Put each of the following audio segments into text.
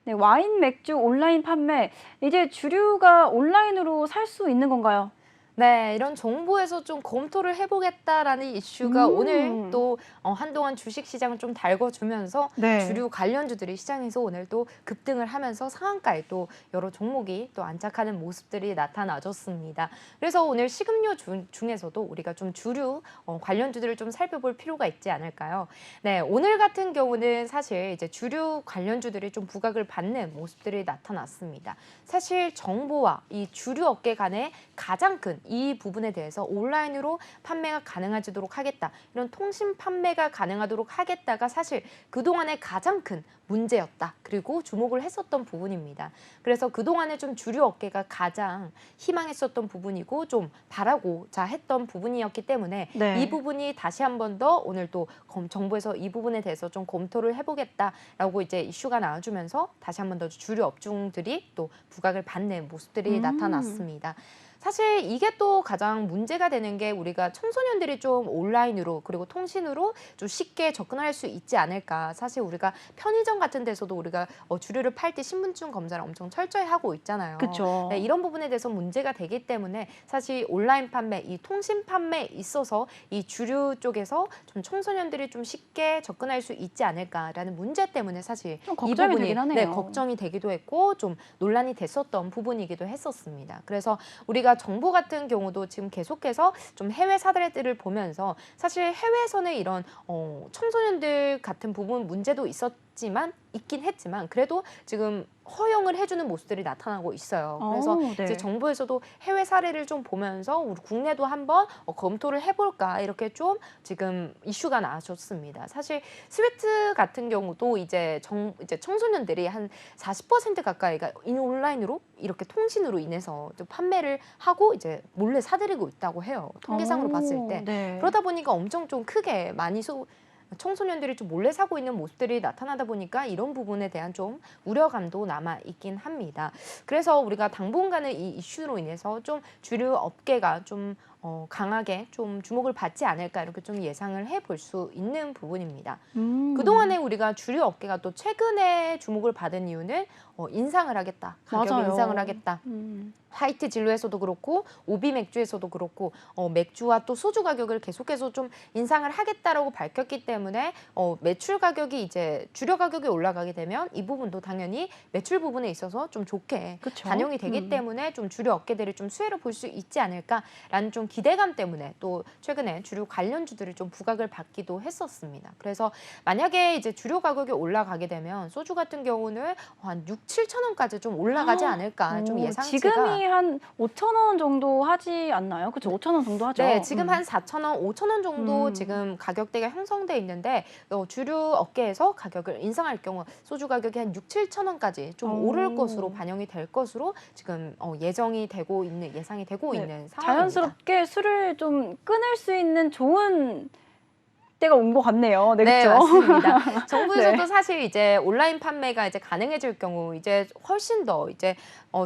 네, 와인, 맥주 온라인 판매, 이제 주류가 온라인으로 살 수 있는 건가요? 네, 이런 정부에서 좀 검토를 해보겠다라는 이슈가 오늘 음. 또 한동안 주식 시장을 좀 달궈주면서 네. 주류 관련주들이 시장에서 오늘 또 급등을 하면서 상한가에 또 여러 종목이 또 안착하는 모습들이 나타나줬습니다. 그래서 오늘 식음료 중에서도 우리가 좀 주류 관련주들을 좀 살펴볼 필요가 있지 않을까요? 네, 오늘 같은 경우는 사실 이제 주류 관련주들이 좀 부각을 받는 모습들이 나타났습니다. 사실 정보와 이 주류 업계 간의 가장 큰 이 부분에 대해서 온라인으로 판매가 가능하도록 하겠다. 이런 통신 판매가 가능하도록 하겠다가 사실 그동안의 가장 큰 문제였다. 그리고 주목을 했었던 부분입니다. 그래서 그동안에 좀 주류 업계가 가장 희망했었던 부분이고 좀 바라고자 했던 부분이었기 때문에 네. 이 부분이 다시 한 번 더 오늘 또 정부에서 이 부분에 대해서 좀 검토를 해보겠다라고 이제 이슈가 나와주면서 다시 한 번 더 주류 업종들이 또 부각을 받는 모습들이 나타났습니다. 사실 이게 또 가장 문제가 되는 게 우리가 청소년들이 좀 온라인으로 그리고 통신으로 좀 쉽게 접근할 수 있지 않을까. 사실 우리가 편의점 같은 데서도 우리가 주류를 팔 때 신분증 검사를 엄청 철저히 하고 있잖아요. 그쵸. 네, 이런 부분에 대해서 문제가 되기 때문에 사실 온라인 판매, 이 통신 판매에 있어서 이 주류 쪽에서 좀 청소년들이 좀 쉽게 접근할 수 있지 않을까라는 문제 때문에 사실 좀 이 걱정이 부분이 되긴 네, 하네요. 걱정이 되기도 했고 좀 논란이 됐었던 부분이기도 했었습니다. 그래서 우리가 정부 같은 경우도 지금 계속해서 좀 해외 사례들을 보면서 사실 해외에서는 이런 청소년들 같은 부분 문제도 있긴 했지만 그래도 지금 허용을 해주는 모습들이 나타나고 있어요. 그래서 네. 이제 정부에서도 해외 사례를 좀 보면서 우리 국내도 한번 검토를 해볼까 이렇게 좀 지금 이슈가 나왔었습니다. 사실 스위트 같은 경우도 이제 청소년들이 한 40% 가까이가 온라인으로 이렇게 통신으로 인해서 좀 판매를 하고 이제 몰래 사들이고 있다고 해요. 통계상으로 봤을 때. 네. 그러다 보니까 엄청 좀 크게 많이 청소년들이 좀 몰래 사고 있는 모습들이 나타나다 보니까 이런 부분에 대한 좀 우려감도 남아 있긴 합니다. 그래서 우리가 당분간은 이 이슈로 인해서 좀 주류 업계가 좀 강하게 좀 주목을 받지 않을까 이렇게 좀 예상을 해볼 수 있는 부분입니다. 그동안에 우리가 주류 업계가 또 최근에 주목을 받은 이유는 인상을 하겠다. 가격 맞아요. 인상을 하겠다. 화이트 진로에서도 그렇고 오비 맥주에서도 그렇고 맥주와 또 소주 가격을 계속해서 좀 인상을 하겠다라고 밝혔기 때문에 매출 가격이 이제 주류 가격이 올라가게 되면 이 부분도 당연히 매출 부분에 있어서 좀 좋게 그쵸? 반영이 되기 때문에 좀 주류 업계들이 좀 수혜를 볼 수 있지 않을까라는 좀 기대감 때문에 또 최근에 주류 관련주들이 좀 부각을 받기도 했었습니다. 그래서 만약에 이제 주류 가격이 올라가게 되면 소주 같은 경우는 한 6, 7천 원까지 좀 올라가지 않을까 좀 예상치가 지금이 한 5천 원 정도 하지 않나요? 그쵸? 5천 원 정도 하죠? 네, 지금 한 4천 원, 5천 원 정도 음. 지금 가격대가 형성돼 있는데 주류 업계에서 가격을 인상할 경우 소주 가격이 한 6, 7천 원까지 좀 오를 것으로 반영이 될 것으로 지금 예상이 되고 있는 네, 상황입니다. 자연스럽게 술을 좀 끊을 수 있는 좋은 때가 온 것 같네요. 네, 네, 그쵸? 맞습니다. 정부에서도 네. 사실 이제 온라인 판매가 이제 가능해질 경우 이제 훨씬 더 이제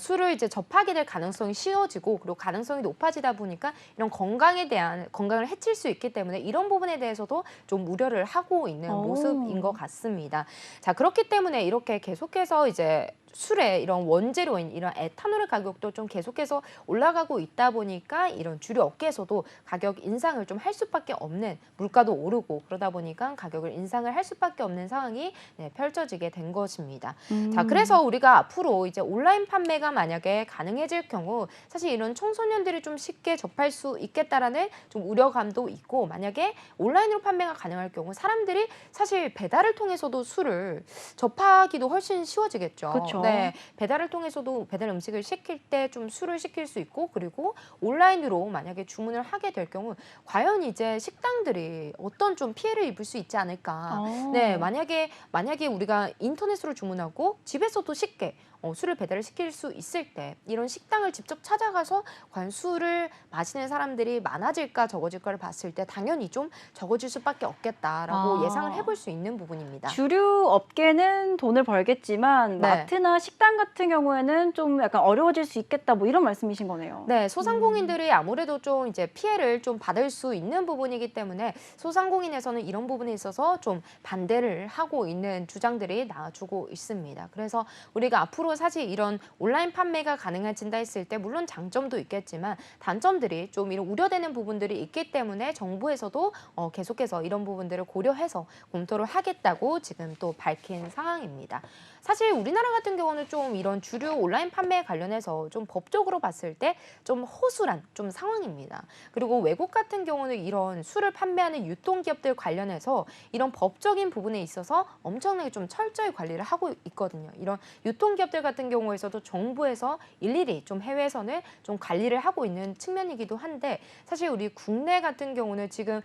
술을 이제 접하게 될 가능성이 쉬워지고 그리고 가능성이 높아지다 보니까 이런 건강을 해칠 수 있기 때문에 이런 부분에 대해서도 좀 우려를 하고 있는 모습인 것 같습니다. 자, 그렇기 때문에 이렇게 계속해서 이제 술의 이런 원재료인 이런 에탄올 가격도 좀 계속해서 올라가고 있다 보니까 이런 주류 업계에서도 가격 인상을 좀 할 수밖에 없는 물가도 오르고 그러다 보니까 가격을 인상을 할 수밖에 없는 상황이 펼쳐지게 된 것입니다. 자, 그래서 우리가 앞으로 이제 온라인 판매가 만약에 가능해질 경우 사실 이런 청소년들이 좀 쉽게 접할 수 있겠다라는 좀 우려감도 있고 만약에 온라인으로 판매가 가능할 경우 사람들이 사실 배달을 통해서도 술을 접하기도 훨씬 쉬워지겠죠. 그쵸. 네, 배달을 통해서도 배달 음식을 시킬 때 좀 술을 시킬 수 있고 그리고 온라인으로 만약에 주문을 하게 될 경우 과연 이제 식당들이 어떤 좀 피해를 입을 수 있지 않을까. 네, 만약에 우리가 인터넷으로 주문하고 집에서도 쉽게 술을 배달을 시킬 수 있을 때 이런 식당을 직접 찾아가서 과연 술을 마시는 사람들이 많아질까 적어질까를 봤을 때 당연히 좀 적어질 수밖에 없겠다라고 예상을 해볼 수 있는 부분입니다. 주류 업계는 돈을 벌겠지만 네. 마트나 식당 같은 경우에는 좀 약간 어려워질 수 있겠다 뭐 이런 말씀이신 거네요. 네, 소상공인들이 아무래도 좀 이제 피해를 좀 받을 수 있는 부분이기 때문에 소상공인에서는 이런 부분에 있어서 좀 반대를 하고 있는 주장들이 나와주고 있습니다. 그래서 우리가 앞으로 사실 이런 온라인 판매가 가능해진다 했을 때 물론 장점도 있겠지만 단점들이 좀 이런 우려되는 부분들이 있기 때문에 정부에서도 계속해서 이런 부분들을 고려해서 검토를 하겠다고 지금 또 밝힌 상황입니다. 사실 우리나라 같은 경우는 좀 이런 주류 온라인 판매에 관련해서 좀 법적으로 봤을 때 좀 허술한 좀 상황입니다. 그리고 외국 같은 경우는 이런 술을 판매하는 유통기업들 관련해서 이런 법적인 부분에 있어서 엄청나게 좀 철저히 관리를 하고 있거든요. 이런 유통기업들 같은 경우에서도 정부에서 일일이 좀 해외에서는 좀 관리를 하고 있는 측면이기도 한데 사실 우리 국내 같은 경우는 지금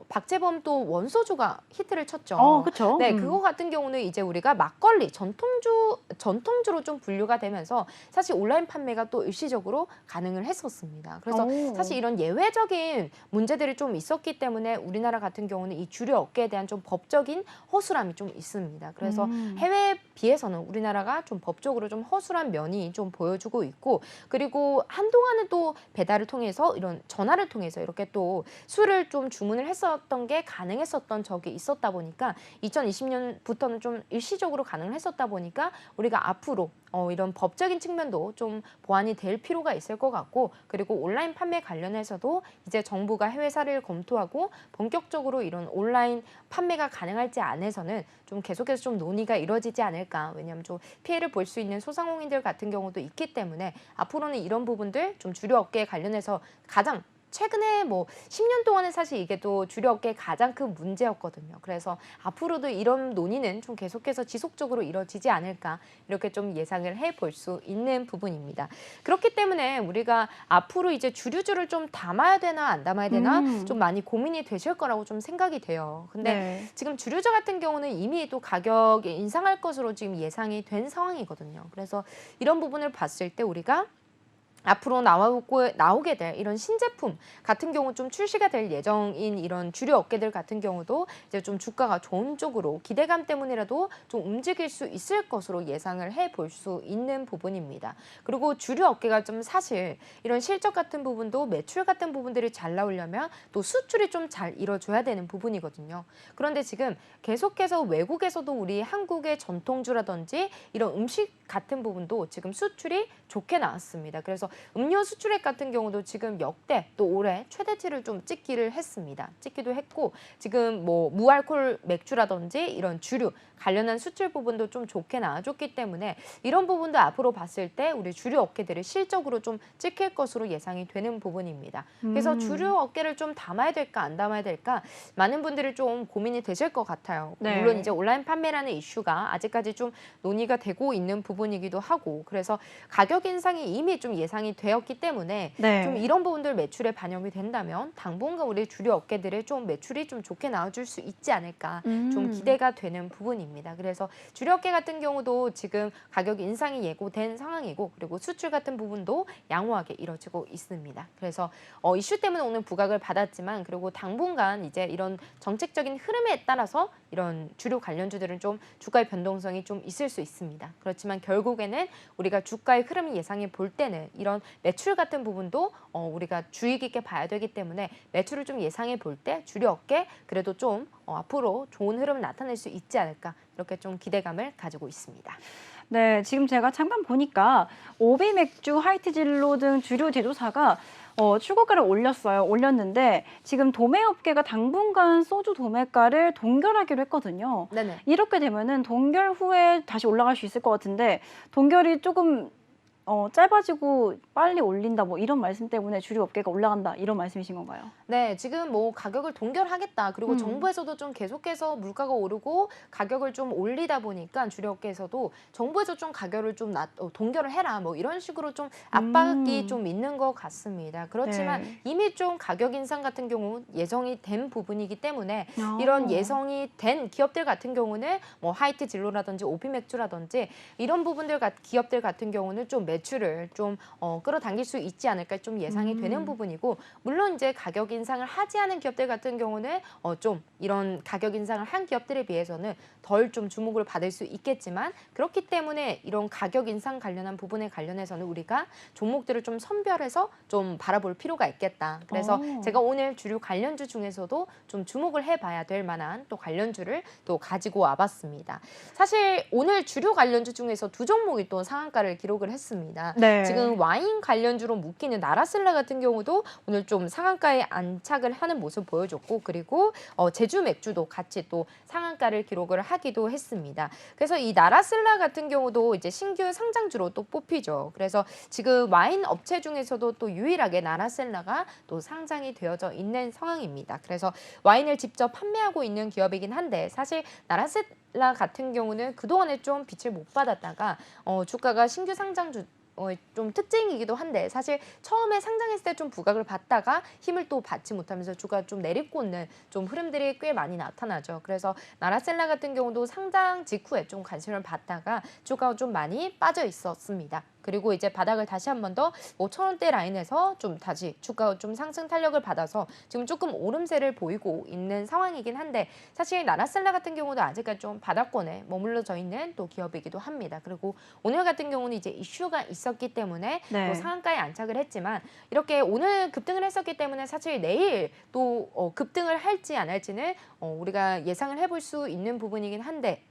박재범 또 원소주가 히트를 쳤죠. 그렇죠. 네, 그거 같은 경우는 이제 우리가 막걸리 전통주로 좀 분류가 되면서 사실 온라인 판매가 또 일시적으로 가능을 했었습니다. 그래서 사실 이런 예외적인 문제들이 좀 있었기 때문에 우리나라 같은 경우는 이 주류 업계에 대한 좀 법적인 허술함이 좀 있습니다. 그래서 해외에 비해서는 우리나라가 좀 법적으로 좀 허술한 면이 좀 보여주고 있고 그리고 한동안은 또 배달을 통해서 이런 전화를 통해서 이렇게 또 술을 좀 주문을 했었던 게 가능했었던 적이 있었다 보니까 2020년부터는 좀 일시적으로 가능을 했었다 보니까 우리가 앞으로 이런 법적인 측면도 좀 보완이 될 필요가 있을 것 같고 그리고 온라인 판매 관련해서도 이제 정부가 해외 사례를 검토하고 본격적으로 이런 온라인 판매가 가능할지 안에서는 좀 계속해서 좀 논의가 이루어지지 않을까. 왜냐하면 좀 피해를 볼 수 있는 소상공인들 같은 경우도 있기 때문에 앞으로는 이런 부분들 좀 주류 업계에 관련해서 가장 최근에 뭐 10년 동안은 사실 이게 또 주류 업계의 가장 큰 문제였거든요. 그래서 앞으로도 이런 논의는 좀 계속해서 지속적으로 이루어지지 않을까 이렇게 좀 예상을 해볼 수 있는 부분입니다. 그렇기 때문에 우리가 앞으로 이제 주류주를 좀 담아야 되나 안 담아야 되나 좀 많이 고민이 되실 거라고 좀 생각이 돼요. 근데 지금 주류주 같은 경우는 이미 또 가격이 인상할 것으로 지금 예상이 된 상황이거든요. 그래서 이런 부분을 봤을 때 우리가 앞으로 나오게 될 이런 신제품 같은 경우 좀 출시가 될 예정인 이런 주류 업계들 같은 경우도 이제 좀 주가가 좋은 쪽으로 기대감 때문이라도 좀 움직일 수 있을 것으로 예상을 해볼 수 있는 부분입니다. 그리고 주류 업계가 좀 사실 이런 실적 같은 부분도 매출 같은 부분들이 잘 나오려면 또 수출이 좀 잘 이루어져야 되는 부분이거든요. 그런데 지금 계속해서 외국에서도 우리 한국의 전통주라든지 이런 음식 같은 부분도 지금 수출이 좋게 나왔습니다. 그래서 음료 수출액 같은 경우도 지금 역대 또 올해 최대치를 좀 찍기도 했고 지금 뭐 무알콜 맥주라든지 이런 주류 관련한 수출 부분도 좀 좋게 나와줬기 때문에 이런 부분도 앞으로 봤을 때 우리 주류 업계들이 실적으로 좀 찍힐 것으로 예상이 되는 부분입니다. 그래서 주류 업계를 좀 담아야 될까 안 담아야 될까 많은 분들이 좀 고민이 되실 것 같아요. 네. 물론 이제 온라인 판매라는 이슈가 아직까지 좀 논의가 되고 있는 부분이기도 하고 그래서 가격 인상이 이미 좀 예상이 되었기 때문에 좀 이런 부분들 매출에 반영이 된다면 당분간 우리 주류 업계들의 좀 매출이 좀 좋게 나와줄 수 있지 않을까 좀 기대가 되는 부분입니다. 그래서 주류 업계 같은 경우도 지금 가격 인상이 예고된 상황이고 그리고 수출 같은 부분도 양호하게 이뤄지고 있습니다. 그래서 이슈 때문에 오늘 부각을 받았지만 그리고 당분간 이제 이런 정책적인 흐름에 따라서 이런 주류 관련주들은 좀 주가의 변동성이 좀 있을 수 있습니다. 그렇지만 결국에는 우리가 주가의 흐름을 예상해 볼 때는 이런 매출 같은 부분도 우리가 주의 깊게 봐야 되기 때문에 매출을 좀 예상해 볼 때 주류 업계 그래도 좀 앞으로 좋은 흐름을 나타낼 수 있지 않을까 이렇게 좀 기대감을 가지고 있습니다. 네, 지금 제가 잠깐 보니까 오비 맥주, 화이트 진로 등 주류 제조사가 출고가를 올렸는데 지금 도매업계가 당분간 소주 도매가를 동결하기로 했거든요. 네네. 이렇게 되면은 동결 후에 다시 올라갈 수 있을 것 같은데 동결이 조금 짧아지고 빨리 올린다 뭐 이런 말씀 때문에 주류 업계가 올라간다 이런 말씀이신 건가요? 네, 지금 뭐 가격을 동결하겠다. 그리고 음. 정부에서도 좀 계속해서 물가가 오르고 가격을 좀 올리다 보니까 주류업계에서도 정부에서 좀 가격을 좀 동결을 해라. 뭐 이런 식으로 좀 압박이 좀 있는 것 같습니다. 그렇지만 네. 이미 좀 가격 인상 같은 경우 예정이 된 부분이기 때문에 아. 이런 예정이 된 기업들 같은 경우는 뭐 하이트 진로라든지 오피맥주라든지 이런 부분들 기업들 같은 경우는 좀 매출을 좀 끌어당길 수 있지 않을까 좀 예상이 되는 부분이고 물론 이제 가격 인상을 하지 않은 기업들 같은 경우는 좀 이런 가격 인상을 한 기업들에 비해서는 덜 좀 주목을 받을 수 있겠지만 그렇기 때문에 이런 가격 인상 관련한 부분에 관련해서는 우리가 종목들을 좀 선별해서 좀 바라볼 필요가 있겠다. 그래서 제가 오늘 주류 관련주 중에서도 좀 주목을 해봐야 될 만한 또 관련주를 또 가지고 와봤습니다. 사실 오늘 주류 관련주 중에서 두 종목이 또 상한가를 기록을 했습니다. 네. 지금 와인 관련주로 묶이는 나라셀라 같은 경우도 오늘 좀 상한가에 안착을 하는 모습 보여줬고 그리고 제주 맥주도 같이 또 상한가를 기록을 하기도 했습니다. 그래서 이 나라셀라 같은 경우도 이제 신규 상장주로 또 뽑히죠. 그래서 지금 와인 업체 중에서도 또 유일하게 나라셀라가 또 상장이 되어져 있는 상황입니다. 그래서 와인을 직접 판매하고 있는 기업이긴 한데 사실 나라셀라 같은 경우는 그동안에 좀 빛을 못 받았다가 주가가 신규 상장주 좀 특징이기도 한데 사실 처음에 상장했을 때 좀 부각을 받다가 힘을 또 받지 못하면서 주가 좀 내리꽂는 좀 흐름들이 꽤 많이 나타나죠. 그래서 나라셀라 같은 경우도 상장 직후에 좀 관심을 받다가 주가가 좀 많이 빠져 있었습니다. 그리고 이제 바닥을 다시 한 번 더 5,000원대 라인에서 좀 다시 주가가 좀 상승 탄력을 받아서 지금 조금 오름세를 보이고 있는 상황이긴 한데 사실 나라셀라 같은 경우도 아직까지 좀 바닥권에 머물러져 있는 또 기업이기도 합니다. 그리고 오늘 같은 경우는 이제 이슈가 있었기 때문에 네. 또 상한가에 안착을 했지만 이렇게 오늘 급등을 했었기 때문에 사실 내일 또 급등을 할지 안 할지는 우리가 예상을 해볼 수 있는 부분이긴 한데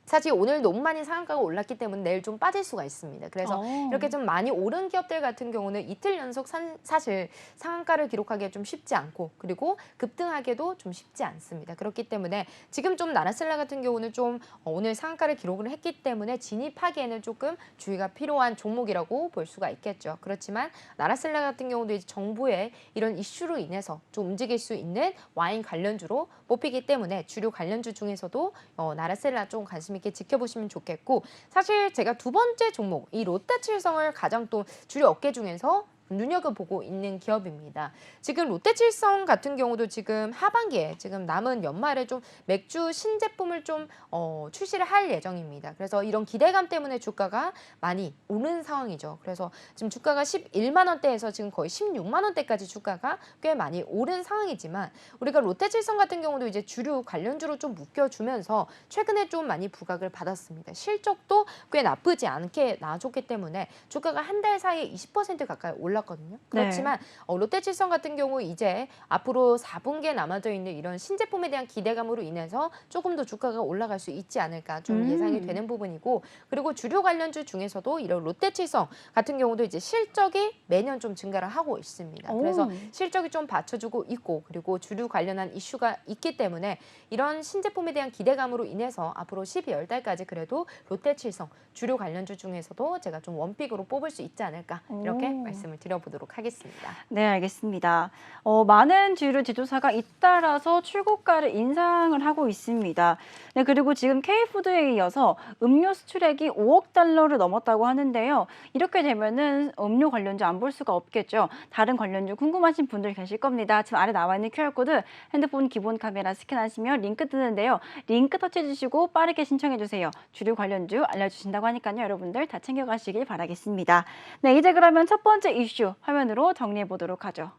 사실 오늘 너무 많이 상한가가 올랐기 때문에 내일 좀 빠질 수가 있습니다. 그래서 이렇게 좀 많이 오른 기업들 같은 경우는 이틀 연속 사실 상한가를 기록하기가 좀 쉽지 않고 그리고 급등하기도 좀 쉽지 않습니다. 그렇기 때문에 지금 좀 나라셀라 같은 경우는 좀 오늘 상한가를 기록을 했기 때문에 진입하기에는 조금 주의가 필요한 종목이라고 볼 수가 있겠죠. 그렇지만 나라셀라 같은 경우도 이제 정부의 이런 이슈로 인해서 좀 움직일 수 있는 와인 관련주로 뽑히기 때문에 주류 관련주 중에서도 나라셀라 좀 관심 있게 지켜보시면 좋겠고 사실 제가 두 번째 종목 이 롯데칠성을 가장 또 주류 업계 중에서 눈여겨보고 있는 기업입니다. 지금 롯데칠성 같은 경우도 지금 하반기에 지금 남은 연말에 좀 맥주 신제품을 좀 출시를 할 예정입니다. 그래서 이런 기대감 때문에 주가가 많이 오른 상황이죠. 그래서 지금 주가가 11만 원대에서 지금 거의 16만 원대까지 주가가 꽤 많이 오른 상황이지만 우리가 롯데칠성 같은 경우도 이제 주류 관련주로 좀 묶여주면서 최근에 좀 많이 부각을 받았습니다. 실적도 꽤 나쁘지 않게 나와줬기 때문에 주가가 한 달 사이에 20% 가까이 올랐거든요. 그렇지만 롯데칠성 같은 경우 이제 앞으로 4분기에 남아져 있는 이런 신제품에 대한 기대감으로 인해서 조금 더 주가가 올라갈 수 있지 않을까 좀 예상이 되는 부분이고 그리고 주류 관련주 중에서도 이런 롯데칠성 같은 경우도 이제 실적이 매년 좀 증가를 하고 있습니다. 그래서 실적이 좀 받쳐주고 있고 그리고 주류 관련한 이슈가 있기 때문에 이런 신제품에 대한 기대감으로 인해서 앞으로 12월 달까지 그래도 롯데칠성 주류 관련주 중에서도 제가 좀 원픽으로 뽑을 수 있지 않을까 이렇게 말씀을 드려보도록 하겠습니다. 네, 알겠습니다. 많은 주류 제조사가 잇따라서 출고가를 인상을 하고 있습니다. 네, 그리고 지금 K푸드에 이어서 음료 수출액이 5억 달러를 넘었다고 하는데요. 이렇게 되면은 음료 관련주 안 볼 수가 없겠죠. 다른 관련주 궁금하신 분들 계실 겁니다. 지금 아래 나와 있는 QR코드 핸드폰 기본 카메라 스캔하시면 링크 뜨는데요. 링크 터치해 주시고 빠르게 신청해 주세요. 주류 관련주 알려주신다고 하니까요. 여러분들 다 챙겨가시길 바라겠습니다. 네, 이제 그러면 첫 번째 이슈 화면으로 정리해 보도록 하죠.